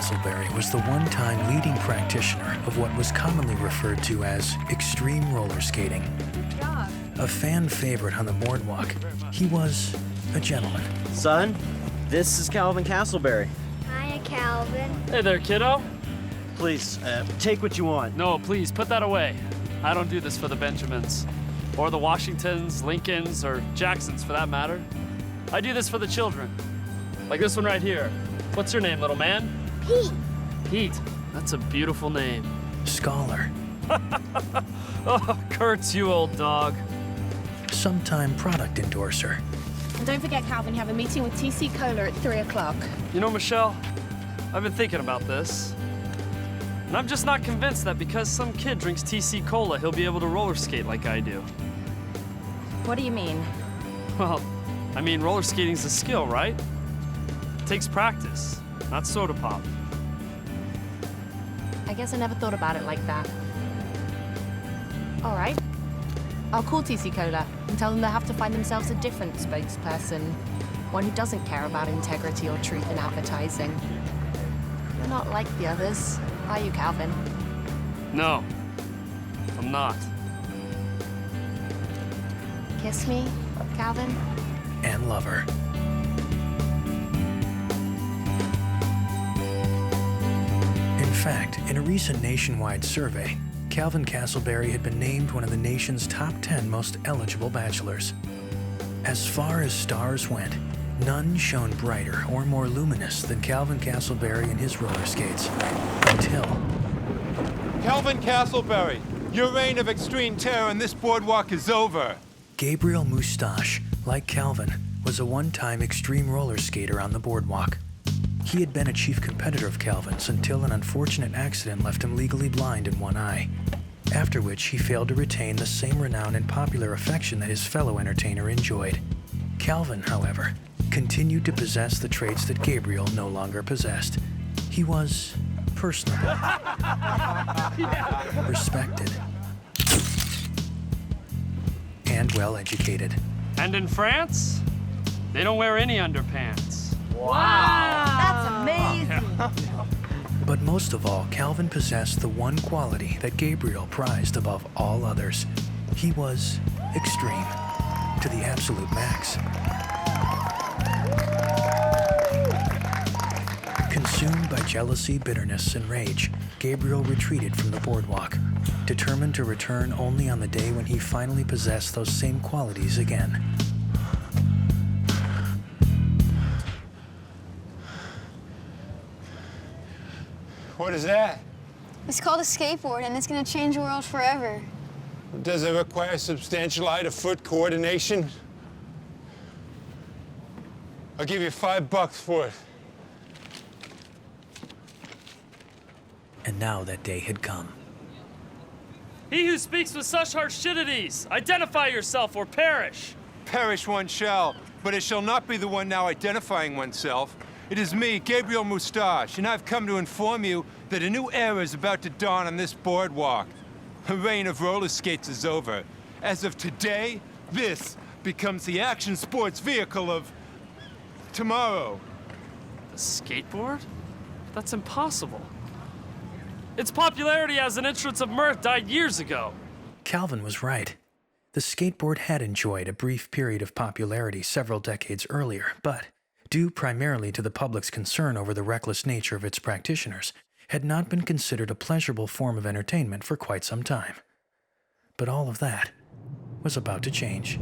Castleberry was the one-time leading practitioner of what was commonly referred to as extreme roller skating. A fan favorite on the boardwalk, he was a gentleman. Son, this is Calvin Castleberry. Hiya, Calvin. Hey there, kiddo. Please, take what you want. No, please, put that away. I don't do this for the Benjamins. Or the Washingtons, Lincolns, or Jacksons, for that matter. I do this for the children. Like this one right here. What's your name, little man? Pete. Pete. That's a beautiful name. Scholar. Oh, Kurtz, you old dog. Sometime product endorser. And don't forget, Calvin, you have a meeting with TC Cola at 3 o'clock. You know, Michelle, I've been thinking about this. And I'm just not convinced that because some kid drinks TC Cola, he'll be able to roller skate like I do. What do you mean? Well, I mean, roller skating's a skill, right? It takes practice, not soda pop. I guess I never thought about it like that. All right. I'll call TC Cola and tell them they'll have to find themselves a different spokesperson. One who doesn't care about integrity or truth in advertising. You're not like the others, are you, Calvin? No, I'm not. Kiss me, Calvin? And lover. In fact, in a recent nationwide survey, Calvin Castleberry had been named one of the nation's top 10 most eligible bachelors. As far as stars went, none shone brighter or more luminous than Calvin Castleberry and his roller skates. Until... Calvin Castleberry, your reign of extreme terror on this boardwalk is over. Gabriel Moustache, like Calvin, was a one-time extreme roller skater on the boardwalk. He had been a chief competitor of Calvin's until an unfortunate accident left him legally blind in one eye, after which he failed to retain the same renown and popular affection that his fellow entertainer enjoyed. Calvin, however, continued to possess the traits that Gabriel no longer possessed. He was personable, respected, and well-educated. And in France, they don't wear any underpants. That's amazing. But most of all, Calvin possessed the one quality that Gabriel prized above all others. He was extreme, to the absolute max. Consumed by jealousy, bitterness, and rage, Gabriel retreated from the boardwalk, determined to return only on the day when he finally possessed those same qualities again. What is that? It's called a skateboard, and it's going to change the world forever. Does it require substantial eye-to-foot coordination? I'll give you $5 for it. And now that day had come. He who speaks with such harshidities, identify yourself or perish. Perish one shall, but it shall not be the one now identifying oneself. It is me, Gabriel Moustache, and I've come to inform you that a new era is about to dawn on this boardwalk. The reign of roller skates is over. As of today, this becomes the action sports vehicle of tomorrow. The skateboard? That's impossible. Its popularity as an entrance of mirth died years ago. Calvin was right. The skateboard had enjoyed a brief period of popularity several decades earlier, but, due primarily to the public's concern over the reckless nature of its practitioners, had not been considered a pleasurable form of entertainment for quite some time. But all of that was about to change.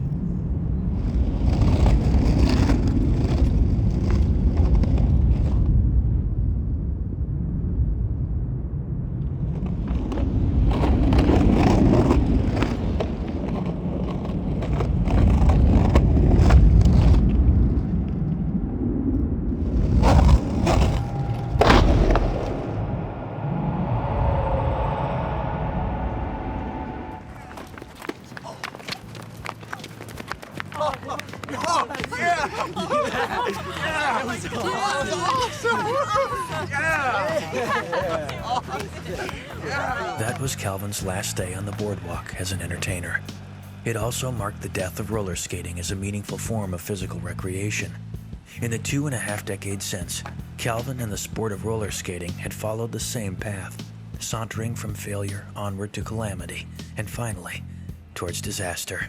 That was Calvin's last day on the boardwalk as an entertainer. It also marked the death of roller skating as a meaningful form of physical recreation. In the 2.5 decades since, Calvin and the sport of roller skating had followed the same path, sauntering from failure onward to calamity, and finally, towards disaster.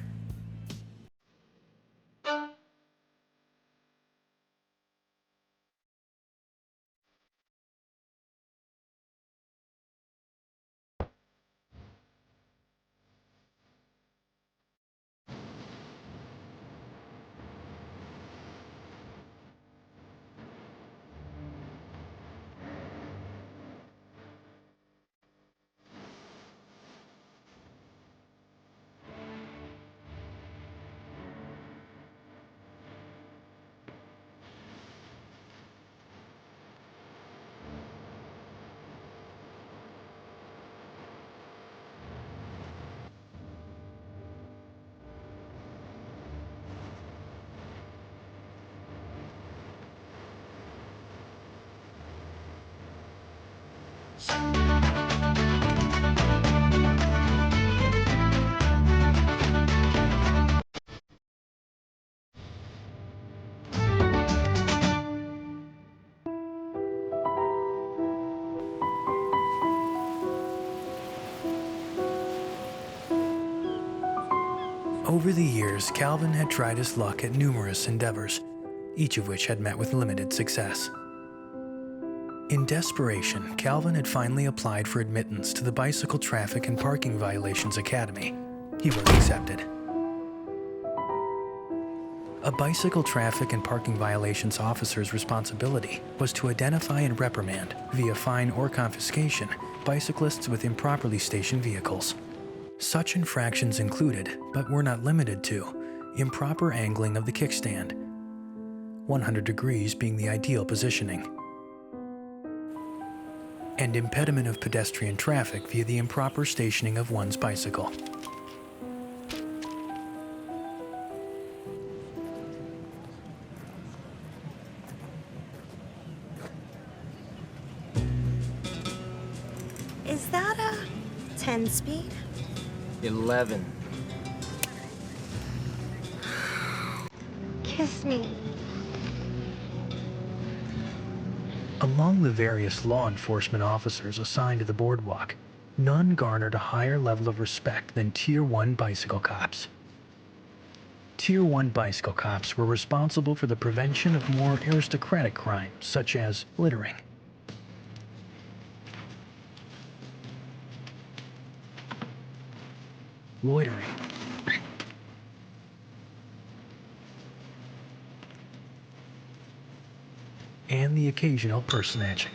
Over the years, Calvin had tried his luck at numerous endeavors, each of which had met with limited success. In desperation, Calvin had finally applied for admittance to the Bicycle Traffic and Parking Violations Academy. He was accepted. A bicycle traffic and parking violations officer's responsibility was to identify and reprimand, via fine or confiscation, bicyclists with improperly stationed vehicles. Such infractions included, but were not limited to, improper angling of the kickstand, 100 degrees being the ideal positioning, and impediment of pedestrian traffic via the improper stationing of one's bicycle. Is that a 10 speed? 11. Kiss me. Among the various law enforcement officers assigned to the boardwalk, none garnered a higher level of respect than Tier 1 bicycle cops. Tier 1 bicycle cops were responsible for the prevention of more aristocratic crimes, such as littering, loitering, and the occasional purse snatching.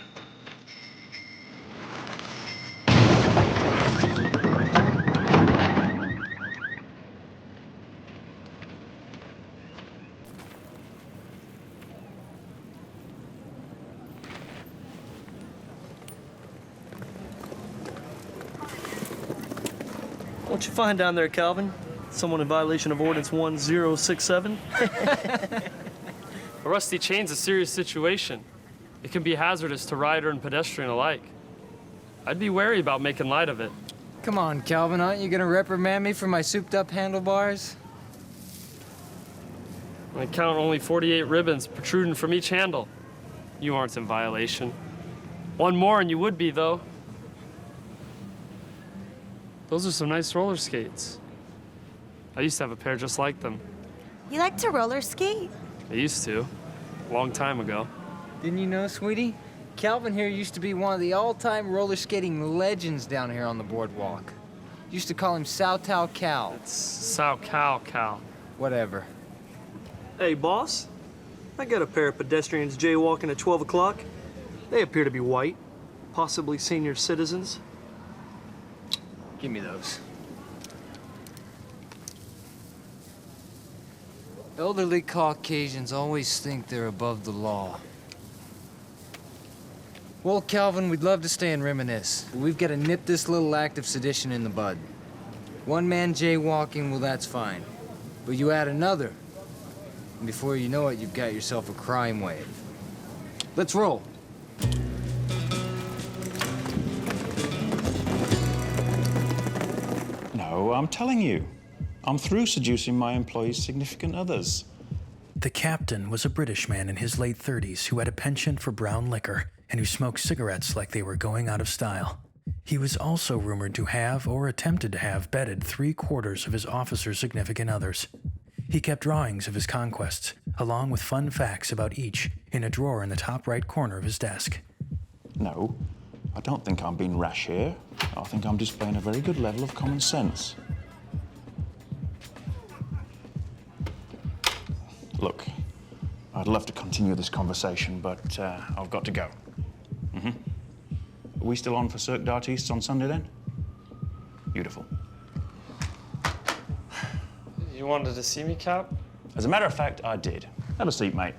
What you find down there, Calvin? Someone in violation of Ordinance 1067? A rusty chain's a serious situation. It can be hazardous to rider and pedestrian alike. I'd be wary about making light of it. Come on, Calvin, aren't you gonna reprimand me for my souped-up handlebars? I count only 48 ribbons protruding from each handle. You aren't in violation. One more and you would be, though. Those are some nice roller skates. I used to have a pair just like them. You like to roller skate? I used to, a long time ago. Didn't you know, sweetie? Calvin here used to be one of the all-time roller skating legends down here on the boardwalk. Used to call him Sao Cal. It's Sao Cal. Whatever. Hey, boss. I got a pair of pedestrians jaywalking at 12 o'clock. They appear to be white, possibly senior citizens. Give me those. Elderly Caucasians always think they're above the law. Well, Calvin, we'd love to stay and reminisce, but we've got to nip this little act of sedition in the bud. One man jaywalking, well, that's fine. But you add another, and before you know it, you've got yourself a crime wave. Let's roll. No, I'm telling you. I'm through seducing my employees' significant others. The captain was a British man in his late 30s who had a penchant for brown liquor and who smoked cigarettes like they were going out of style. He was also rumored to have, or attempted to have, bedded 3/4 of his officers' significant others. He kept drawings of his conquests, along with fun facts about each, in a drawer in the top right corner of his desk. No, I don't think I'm being rash here. I think I'm displaying a very good level of common sense. Look, I'd love to continue this conversation, but I've got to go. Are we still on for Cirque d'Artistes on Sunday, then? Beautiful. You wanted to see me, Cap? As a matter of fact, I did. Have a seat, mate.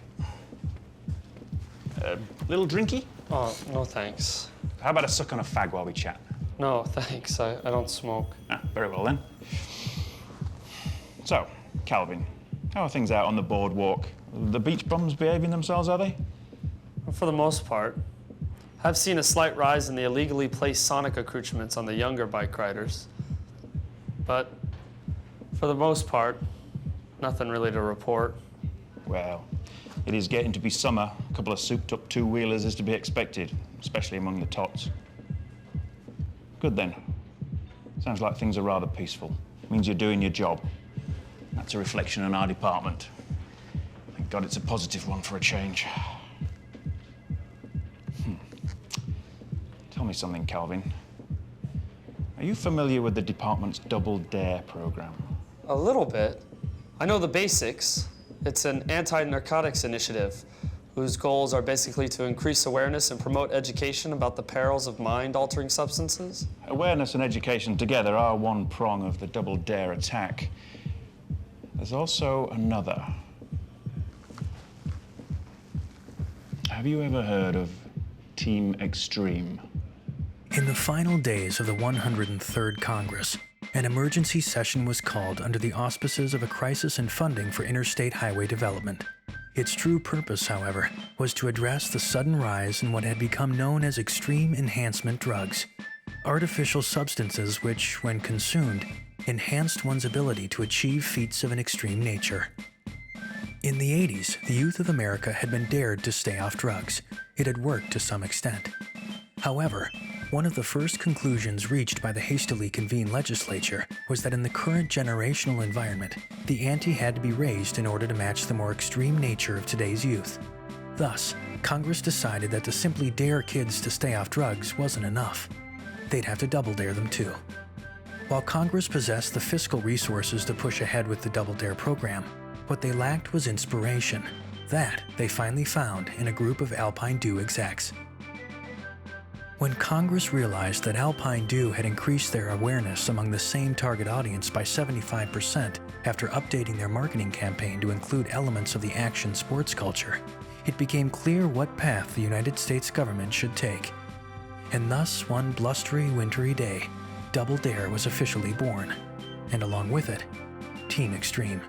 Little drinky? Oh, no thanks. How about a suck on a fag while we chat? No, thanks. I don't smoke. Ah, very well, then. So, Calvin, how are things out on the boardwalk? The beach bums behaving themselves, are they? For the most part. I've seen a slight rise in the illegally placed sonic accoutrements on the younger bike riders. But for the most part, nothing really to report. Well, it is getting to be summer. A couple of souped-up two-wheelers is to be expected, especially among the tots. Good then. Sounds like things are rather peaceful. Means you're doing your job. That's a reflection on our department. Thank God it's a positive one for a change. Tell me something, Calvin. Are you familiar with the department's Double Dare program? A little bit. I know the basics. It's an anti-narcotics initiative whose goals are basically to increase awareness and promote education about the perils of mind-altering substances. Awareness and education together are one prong of the Double Dare attack. There's also another. Have you ever heard of Team Extreme? In the final days of the 103rd Congress, an emergency session was called under the auspices of a crisis in funding for interstate highway development. Its true purpose, however, was to address the sudden rise in what had become known as extreme enhancement drugs, artificial substances which, when consumed, enhanced one's ability to achieve feats of an extreme nature. In the 80s, the youth of America had been dared to stay off drugs. It had worked to some extent. However, one of the first conclusions reached by the hastily convened legislature was that in the current generational environment, the ante had to be raised in order to match the more extreme nature of today's youth. Thus, Congress decided that to simply dare kids to stay off drugs wasn't enough. They'd have to double dare them too. While Congress possessed the fiscal resources to push ahead with the Double Dare program, what they lacked was inspiration. That they finally found in a group of Alpine Dew execs. When Congress realized that Alpine Dew had increased their awareness among the same target audience by 75% after updating their marketing campaign to include elements of the action sports culture, it became clear what path the United States government should take. And thus, one blustery, wintry day, Double Dare was officially born, and along with it, Team Extreme.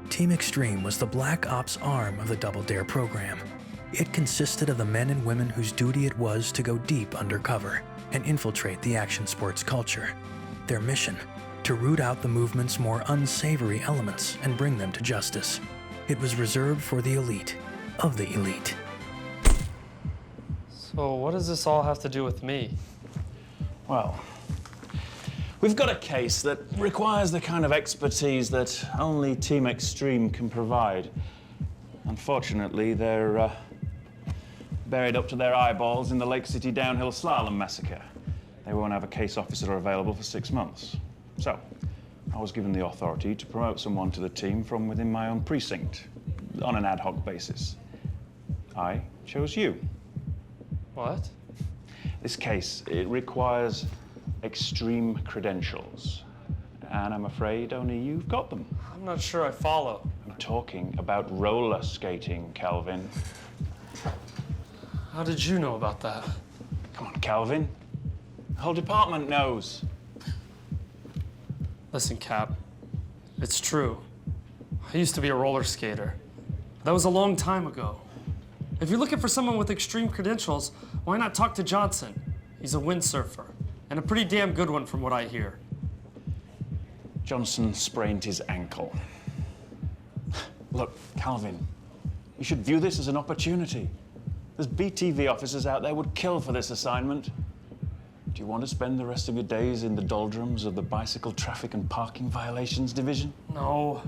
Team Extreme was the Black Ops arm of the Double Dare program. It consisted of the men and women whose duty it was to go deep undercover and infiltrate the action sports culture. Their mission, to root out the movement's more unsavory elements and bring them to justice. It was reserved for the elite of the elite. So what does this all have to do with me? Well, we've got a case that requires the kind of expertise that only Team Extreme can provide. Unfortunately, they're buried up to their eyeballs in the Lake City downhill slalom massacre. They won't have a case officer available for 6 months. So, I was given the authority to promote someone to the team from within my own precinct, on an ad hoc basis. I chose you. What? This case, it requires extreme credentials. And I'm afraid only you've got them. I'm not sure I follow. I'm talking about roller skating, Calvin. How did you know about that? Come on, Calvin. The whole department knows. Listen, Cap. It's true. I used to be a roller skater. That was a long time ago. If you're looking for someone with extreme credentials, why not talk to Johnson? He's a windsurfer, and a pretty damn good one from what I hear. Johnson sprained his ankle. Look, Calvin, you should view this as an opportunity. There's BTV officers out there would kill for this assignment. Do you want to spend the rest of your days in the doldrums of the Bicycle Traffic and Parking Violations Division? No.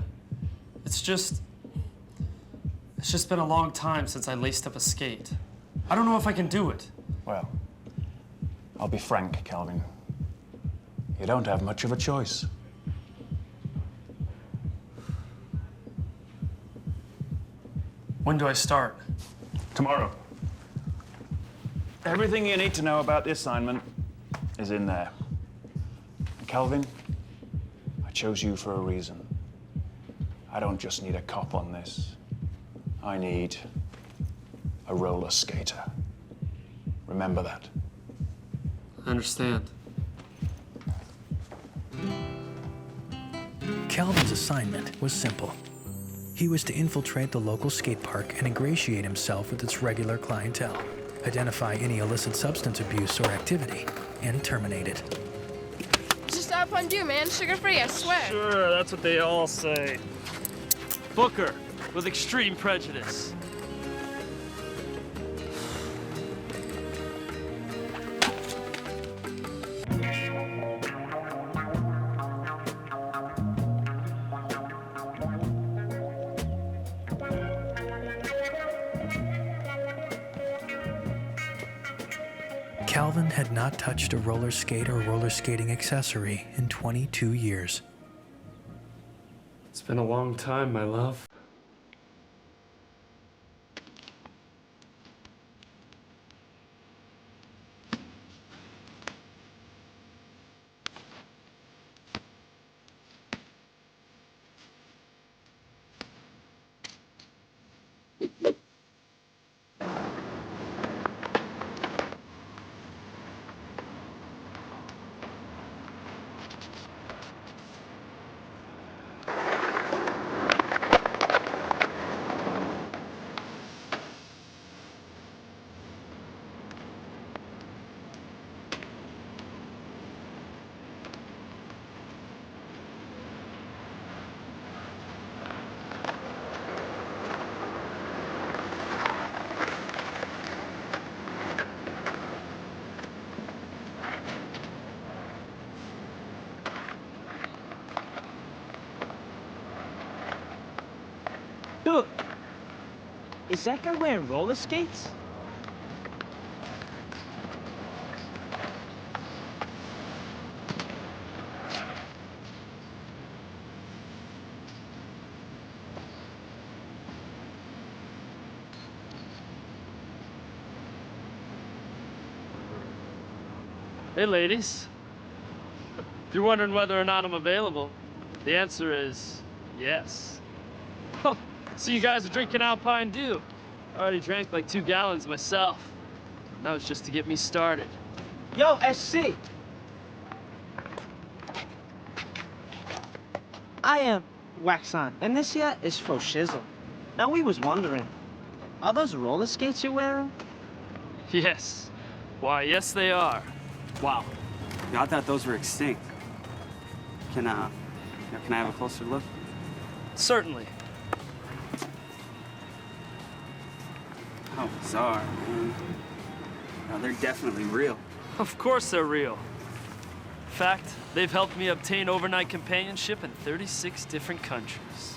It's just been a long time since I laced up a skate. I don't know if I can do it. Well, I'll be frank, Calvin. You don't have much of a choice. When do I start? Tomorrow. Everything you need to know about the assignment is in there. Calvin, I chose you for a reason. I don't just need a cop on this. I need a roller skater. Remember that. I understand. Calvin's assignment was simple. He was to infiltrate the local skate park and ingratiate himself with its regular clientele, identify any illicit substance abuse or activity, and terminate it. Just up undo, man. Sugar-free, I swear. Sure, that's what they all say. Booker, with extreme prejudice. Calvin had not touched a roller skate or roller skating accessory in 22 years. It's been a long time, my love. Look, is that guy wearing roller skates? Hey, ladies. If you're wondering whether or not I'm available, the answer is yes. So you guys are drinking Alpine Dew. I already drank like 2 gallons myself. That was just to get me started. Yo, SC! I am wax on, and this here is for shizzle. Now we was wondering, are those roller skates you're wearing? Yes. Why, yes they are. Wow. Yeah, I thought those were extinct. Can I have a closer look? Certainly. How bizarre, man. No, they're definitely real. Of course they're real. In fact, they've helped me obtain overnight companionship in 36 different countries.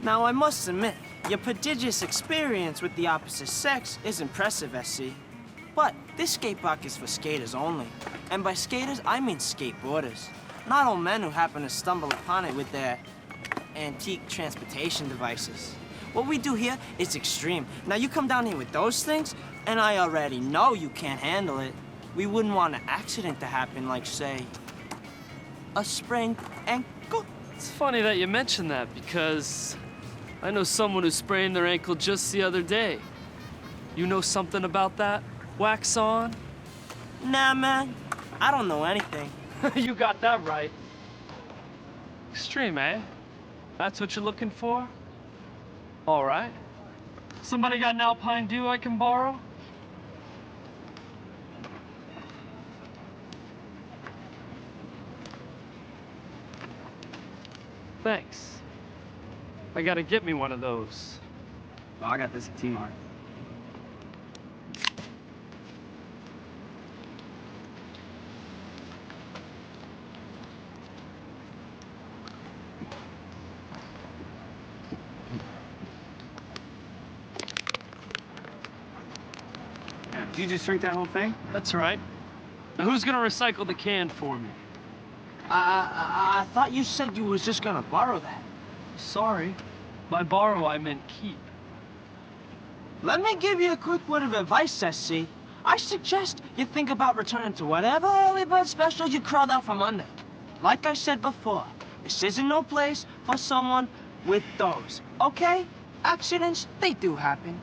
Now I must admit, your prodigious experience with the opposite sex is impressive, SC. But this skate park is for skaters only. And by skaters, I mean skateboarders. Not old men who happen to stumble upon it with their antique transportation devices. What we do here is extreme. Now you come down here with those things, and I already know you can't handle it. We wouldn't want an accident to happen, like, say, a sprained ankle. It's funny that you mention that, because I know someone who sprained their ankle just the other day. You know something about that? Wax on? Nah, man. I don't know anything. You got that right. Extreme, eh? That's what you're looking for? All right. Somebody got an Alpine Dew I can borrow? Thanks. I gotta get me one of those. Oh, I got this at T-Mart. Did you just drink that whole thing? That's right. Now who's gonna recycle the can for me? I thought you said you was just gonna borrow that. Sorry. By borrow, I meant keep. Let me give you a quick word of advice, SC. I suggest you think about returning to whatever early bird special you crawled out from under. Like I said before, this isn't no place for someone with those, okay? Accidents, they do happen.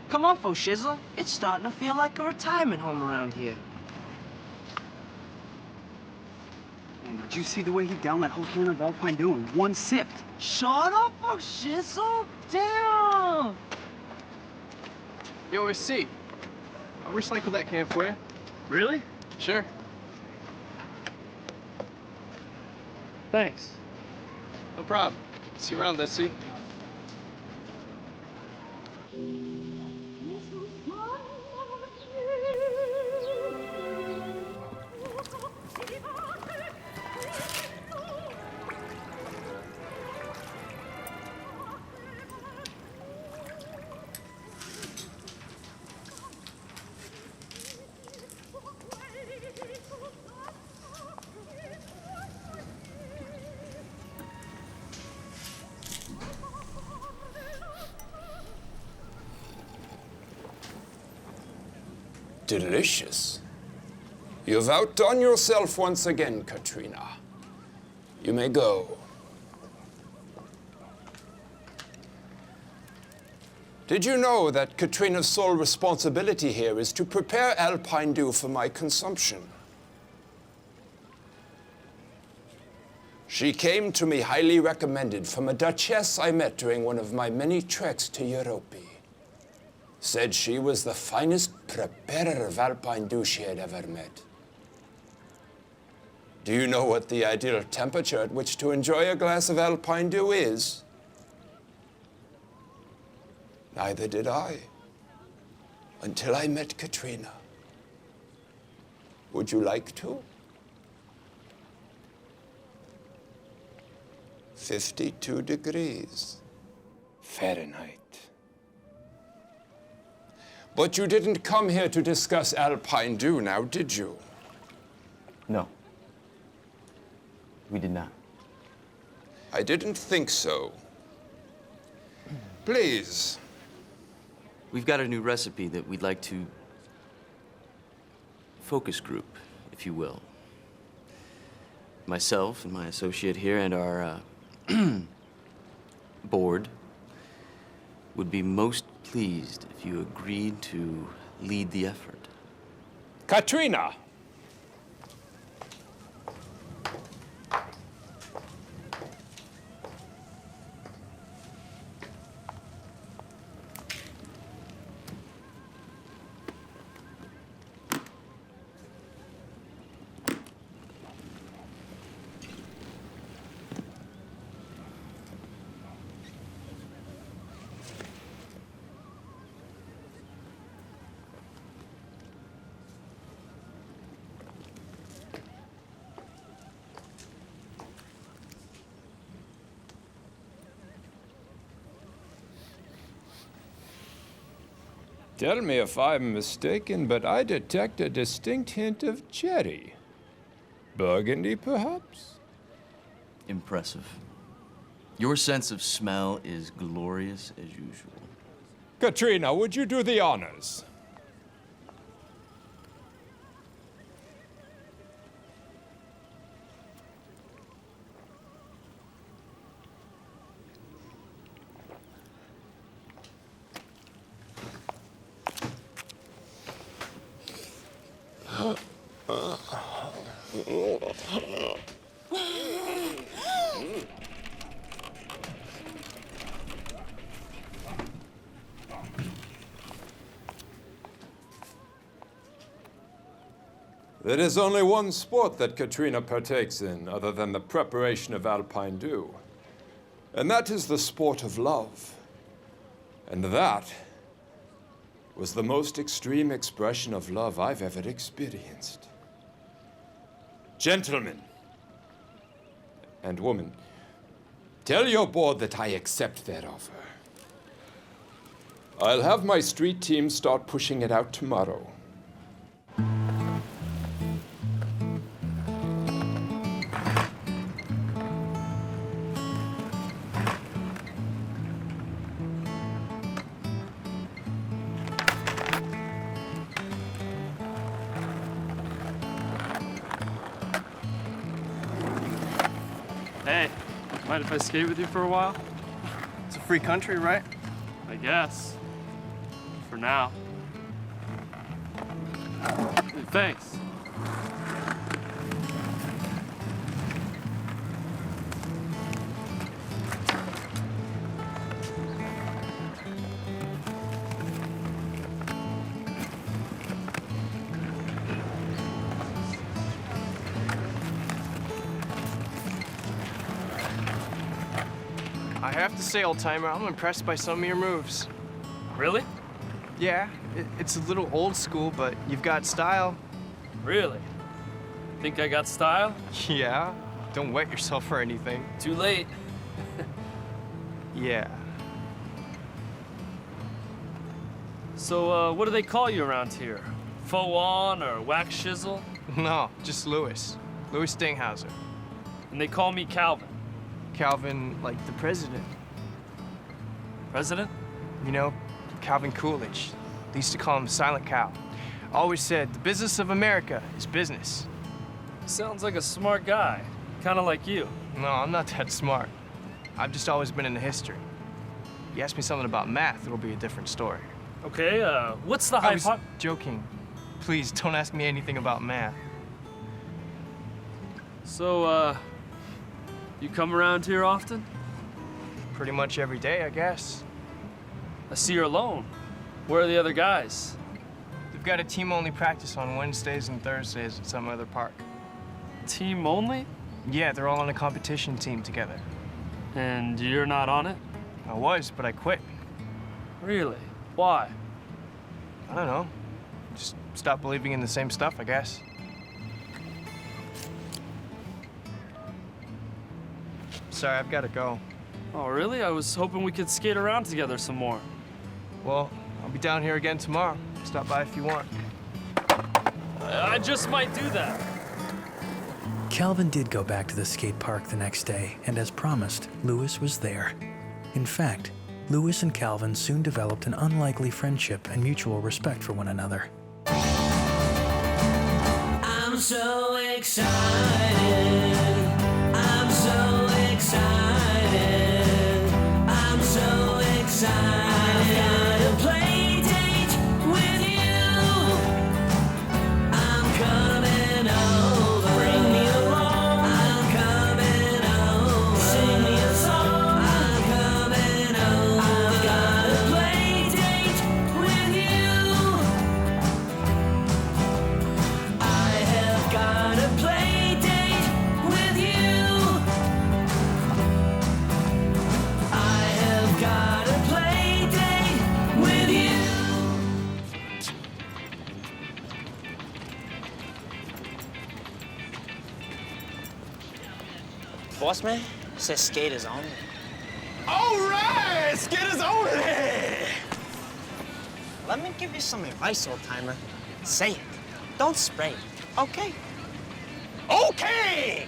Come on, Fo Shizzler. It's starting to feel like a retirement home around here. Man, did you see the way he downed that whole can of Alpine Dew in one sip? Shut up, Fo Shizzle. Damn. Yo, SC. I'll recycle that can for you. Really? Sure. Thanks. No problem. See you around, SC. Delicious. You've outdone yourself once again, Katrina. You may go. Did you know that Katrina's sole responsibility here is to prepare Alpine Dew for my consumption? She came to me highly recommended from a duchess I met during one of my many treks to Europe. Said she was the finest preparer of Alpine Dew she had ever met. Do you know what the ideal temperature at which to enjoy a glass of Alpine Dew is? Neither did I, until I met Katrina. Would you like to? 52 degrees Fahrenheit. But you didn't come here to discuss Alpine Dew now, did you? No. We did not. I didn't think so. Please. We've got a new recipe that we'd like to focus group, if you will. Myself and my associate here and our board would be most pleased if you agreed to lead the effort. Katrina! Tell me if I'm mistaken, but I detect a distinct hint of cherry. Burgundy, perhaps? Impressive. Your sense of smell is glorious as usual. Katrina, would you do the honors? There is only one sport that Katrina partakes in, other than the preparation of Alpine Dew. And that is the sport of love. And that was the most extreme expression of love I've ever experienced. Gentlemen and woman, tell your board that I accept their offer. I'll have my street team start pushing it out tomorrow. Hey, mind if I skate with you for a while? It's a free country, right? I guess. For now. Thanks. I have to say, old-timer, I'm impressed by some of your moves. Really? Yeah, it's a little old school, but you've got style. Really? Think I got style? Yeah, don't wet yourself or anything. Too late. Yeah. So, what do they call you around here? Faux-on or wax shizzle? No, just Louis. Louis Stinghauser. And they call me Calvin. Calvin, like the president. President? You know, Calvin Coolidge. They used to call him Silent Cal. Always said, the business of America is business. Sounds like a smart guy. Kind of like you. No, I'm not that smart. I've just always been into history. You ask me something about math, it'll be a different story. Okay, what's the I was joking. Please, don't ask me anything about math. So, you come around here often? Pretty much every day, I guess. I see you're alone. Where are the other guys? They've got a team-only practice on Wednesdays and Thursdays at some other park. Team only? Yeah, they're all on a competition team together. And you're not on it? I was, but I quit. Really? Why? I don't know. Just stopped believing in the same stuff, I guess. Sorry, I've got to go. Oh, really? I was hoping we could skate around together some more. Well, I'll be down here again tomorrow. Stop by if you want. I just might do that. Calvin did go back to the skate park the next day, and as promised, Louis was there. In fact, Louis and Calvin soon developed an unlikely friendship and mutual respect for one another. I'm so excited. I'm so excited. I'm so excited. I've got a play date with you. I'm coming over. Bring me along. I'm coming over. Sing me a song. I'm coming over. I've got a play date with you. I have got a play date with you. I have got a play date with you. Boss man says skaters only. All right, skaters only. Let me give you some advice, old timer. Say it. Don't spray it. Okay? Okay.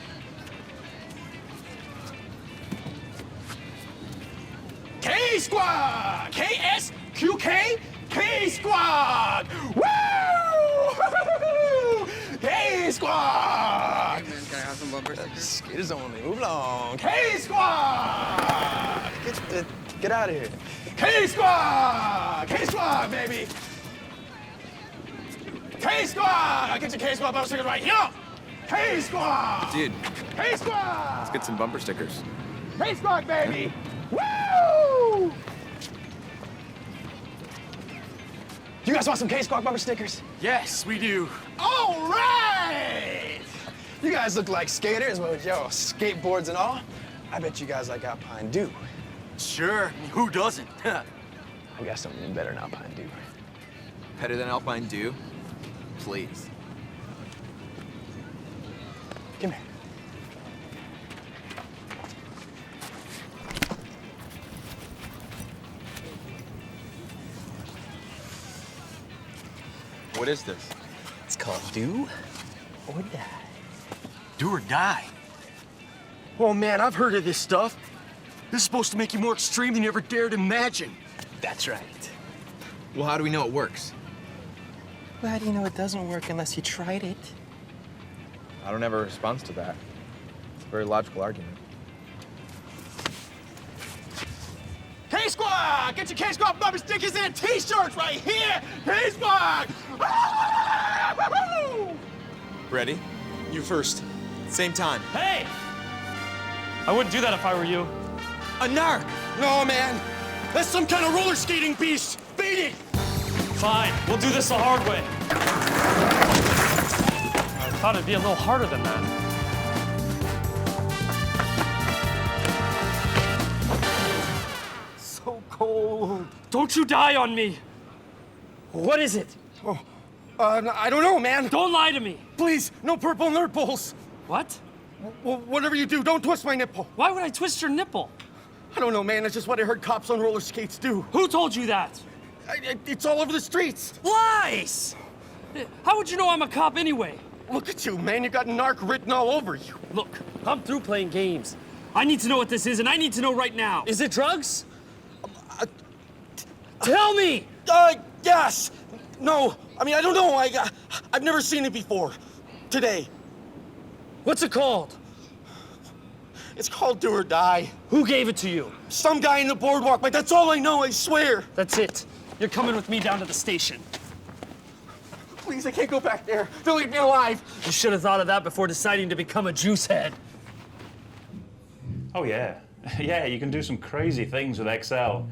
K Squad, KSQK, K Squad. Woo! K Squad. Hey man, can I have some bumper stickers? Skaters only. Move along. K Squad. Get out of here. K Squad. K Squad, baby. K Squad. I'll get your K Squad bumper stickers right here. K Squad. Dude, K Squad. let's get some bumper stickers. K Squad, baby. Woo! You guys want some K Squad bumper stickers? Yes, we do. All right! You guys look like skaters with your skateboards and all. I bet you guys like Alpine Dew. Sure, who doesn't? I got something better than Alpine Dew. Better than Alpine Dew? Please. Come here. What is this? It's called Do or Die. Do or die? Oh man, I've heard of this stuff. This is supposed to make you more extreme than you ever dared imagine. That's right. Well, how do we know it works? Well, how do you know it doesn't work unless you tried it? I don't have a response to that. It's a very logical argument. K-Squad! Get your K-Squad bumper stickers and t-shirts right here! K-Squad! Ready? You first. Same time. Hey! I wouldn't do that if I were you. A narc! No, man. That's some kind of roller skating beast. Beat it! Fine, we'll do this the hard way. I thought it'd be a little harder than that. So cold. Don't you die on me! What is it? Oh, I don't know, man. Don't lie to me! Please, no purple nurples. What? Well, whatever you do, don't twist my nipple. Why would I twist your nipple? I don't know, man. That's just what I heard cops on roller skates do. Who told you that? It's all over the streets. Lies! How would you know I'm a cop anyway? Look at you, man. You got narc written all over you. Look, I'm through playing games. I need to know what this is, and I need to know right now. Is it drugs? Tell me! Yes. No. I mean, I don't know. I've never seen it before. Today. What's it called? It's called Do or Die. Who gave it to you? Some guy in the boardwalk, but that's all I know, I swear. That's it. You're coming with me down to the station. Please, I can't go back there. Don't leave me alive. You should have thought of that before deciding to become a juice head. Oh, yeah. Yeah, you can do some crazy things with Excel.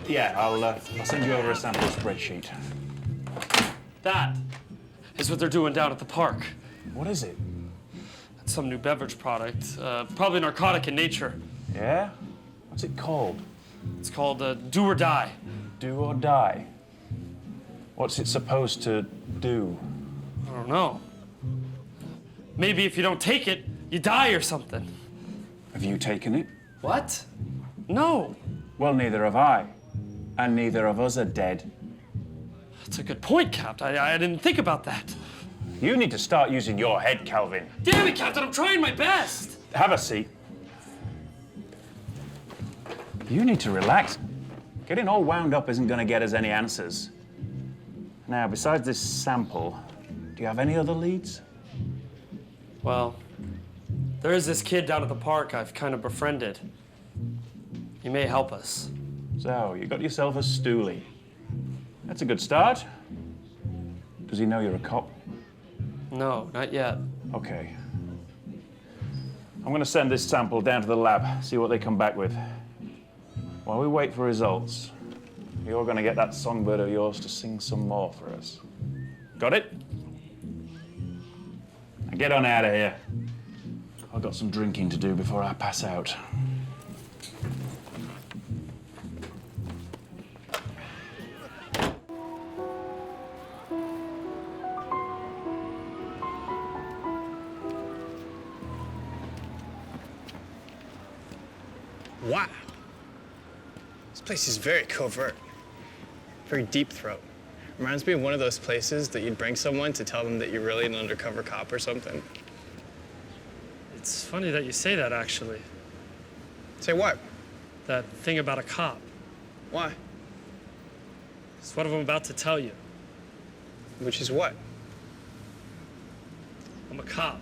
Yeah, I'll send you over a sample spreadsheet. That is what they're doing down at the park. What is it? It's some new beverage product, probably narcotic in nature. Yeah? What's it called? It's called Do or Die. Do or Die? What's it supposed to do? I don't know. Maybe if you don't take it, you die or something. Have you taken it? What? No. Well, neither have I. And neither of us are dead. That's a good point, Cap. I didn't think about that. You need to start using your head, Calvin. Damn it, Captain, I'm trying my best. Have a seat. You need to relax. Getting all wound up isn't going to get us any answers. Now, besides this sample, do you have any other leads? Well, there is this kid down at the park I've kind of befriended. He may help us. So, you got yourself a stoolie. That's a good start. Does he know you're a cop? No, not yet. Okay. I'm going to send this sample down to the lab, see what they come back with. While we wait for results, you're going to get that songbird of yours to sing some more for us. Got it? Now get on out of here. I've got some drinking to do before I pass out. Wow. This place is very covert, very deep throat. Reminds me of one of those places that you'd bring someone to tell them that you're really an undercover cop or something. It's funny that you say that, actually. Say what? That thing about a cop. Why? It's what I'm about to tell you. Which is what? I'm a cop.